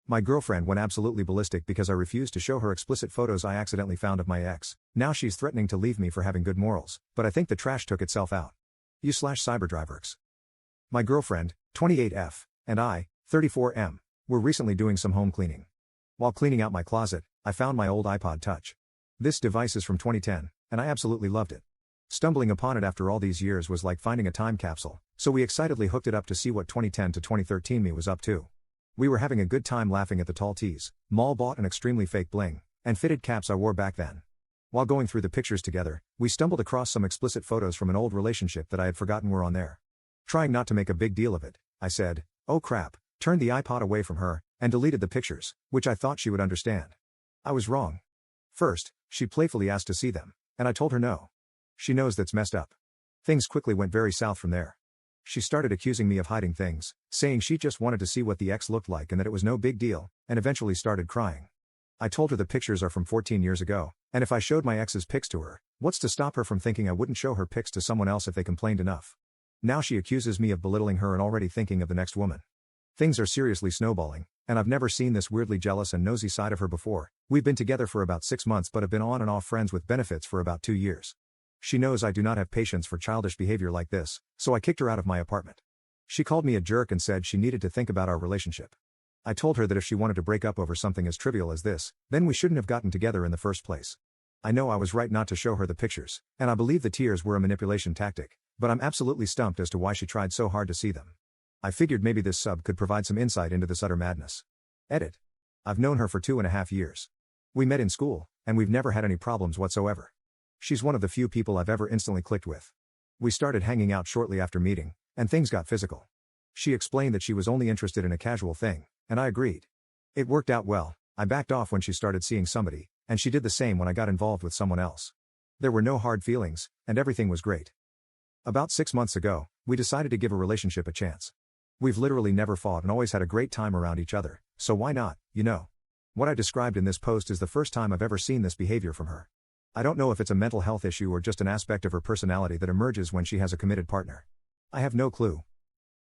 My girlfriend went absolutely ballistic because I refused to show her explicit photos I accidentally found of my ex. Now she's threatening to leave me for having good morals, but I think the trash took itself out. U/cyberdriverx. My girlfriend, 28F, and I, 34M, were recently doing some home cleaning. While cleaning out my closet, I found my old iPod Touch. This device is from 2010, and I absolutely loved it. Stumbling upon it after all these years was like finding a time capsule, so we excitedly hooked it up to see what 2010 to 2013 me was up to. We were having a good time laughing at the tall tees, mall-bought and extremely fake bling, and fitted caps I wore back then. While going through the pictures together, we stumbled across some explicit photos from an old relationship that I had forgotten were on there. Trying not to make a big deal of it, I said, "Oh crap," turned the iPod away from her, and deleted the pictures, which I thought she would understand. I was wrong. First, she playfully asked to see them, and I told her no. She knows that's messed up. Things quickly went very south from there. She started accusing me of hiding things, saying she just wanted to see what the ex looked like and that it was no big deal, and eventually started crying. I told her the pictures are from 14 years ago, and if I showed my ex's pics to her, what's to stop her from thinking I wouldn't show her pics to someone else if they complained enough? Now she accuses me of belittling her and already thinking of the next woman. Things are seriously snowballing, and I've never seen this weirdly jealous and nosy side of her before. We've been together for about 6 months but have been on and off friends with benefits for about 2 years. She knows I do not have patience for childish behavior like this, so I kicked her out of my apartment. She called me a jerk and said she needed to think about our relationship. I told her that if she wanted to break up over something as trivial as this, then we shouldn't have gotten together in the first place. I know I was right not to show her the pictures, and I believe the tears were a manipulation tactic, but I'm absolutely stumped as to why she tried so hard to see them. I figured maybe this sub could provide some insight into this utter madness. Edit. I've known her for 2.5 years. We met in school, and we've never had any problems whatsoever. She's one of the few people I've ever instantly clicked with. We started hanging out shortly after meeting, and things got physical. She explained that she was only interested in a casual thing, and I agreed. It worked out well. I backed off when she started seeing somebody, and she did the same when I got involved with someone else. There were no hard feelings, and everything was great. About 6 months ago, we decided to give a relationship a chance. We've literally never fought and always had a great time around each other, so why not, you know? What I described in this post is the first time I've ever seen this behavior from her. I don't know if it's a mental health issue or just an aspect of her personality that emerges when she has a committed partner. I have no clue.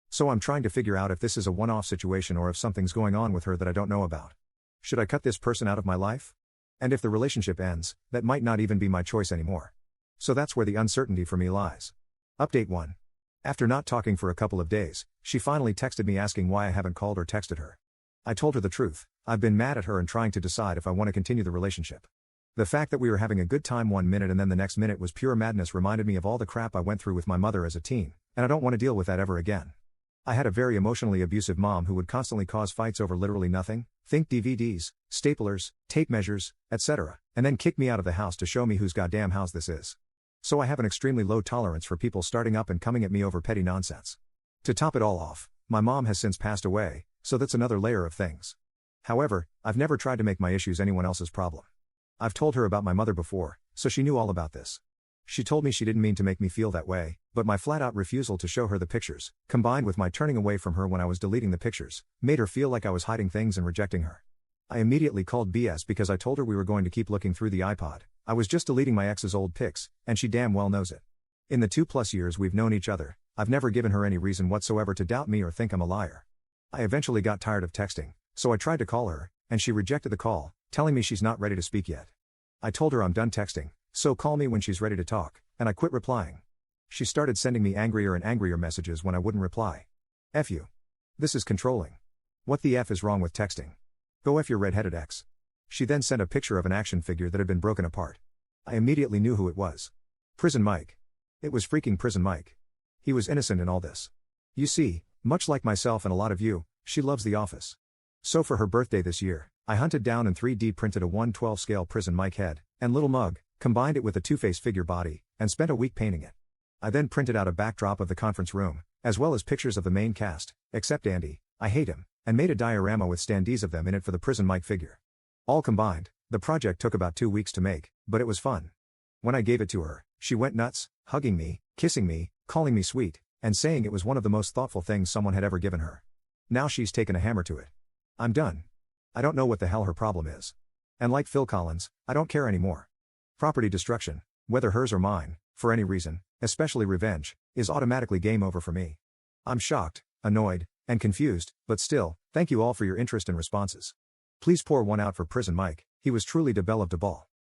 So I'm trying to figure out if this is a one-off situation or if something's going on with her that I don't know about. Should I cut this person out of my life? And if the relationship ends, that might not even be my choice anymore. So that's where the uncertainty for me lies. Update 1. After not talking for a couple of days, she finally texted me asking why I haven't called or texted her. I told her the truth. I've been mad at her and trying to decide if I want to continue the relationship. The fact that we were having a good time 1 minute and then the next minute was pure madness reminded me of all the crap I went through with my mother as a teen, and I don't want to deal with that ever again. I had a very emotionally abusive mom who would constantly cause fights over literally nothing, think DVDs, staplers, tape measures, etc., and then kick me out of the house to show me whose goddamn house this is. So I have an extremely low tolerance for people starting up and coming at me over petty nonsense. To top it all off, my mom has since passed away, so that's another layer of things. However, I've never tried to make my issues anyone else's problem. I've told her about my mother before, so she knew all about this. She told me she didn't mean to make me feel that way, but my flat-out refusal to show her the pictures, combined with my turning away from her when I was deleting the pictures, made her feel like I was hiding things and rejecting her. I immediately called BS because I told her we were going to keep looking through the iPod. I was just deleting my ex's old pics, and she damn well knows it. In the 2+ years we've known each other, I've never given her any reason whatsoever to doubt me or think I'm a liar. I eventually got tired of texting, so I tried to call her, and she rejected the call, telling me she's not ready to speak yet. I told her I'm done texting, so call me when she's ready to talk, and I quit replying. She started sending me angrier and angrier messages when I wouldn't reply. F you. This is controlling. What the F is wrong with texting? Go F your red-headed ex. She then sent a picture of an action figure that had been broken apart. I immediately knew who it was. Prison Mike. It was freaking Prison Mike. He was innocent in all this. You see, much like myself and a lot of you, she loves The Office. So for her birthday this year, I hunted down and 3D printed a 1/12 scale Prison Mike head and little mug, combined it with a Two-Face figure body, and spent a week painting it. I then printed out a backdrop of the conference room, as well as pictures of the main cast, except Andy, I hate him, and made a diorama with standees of them in it for the Prison Mike figure. All combined, the project took about 2 weeks to make, but it was fun. When I gave it to her, she went nuts, hugging me, kissing me, calling me sweet, and saying it was one of the most thoughtful things someone had ever given her. Now she's taken a hammer to it. I'm done. I don't know what the hell her problem is. And like Phil Collins, I don't care anymore. Property destruction, whether hers or mine, for any reason, especially revenge, is automatically game over for me. I'm shocked, annoyed, And confused, but still, thank you all for your interest and responses. Please pour one out for Prison Mike, he was truly de belle of de ball.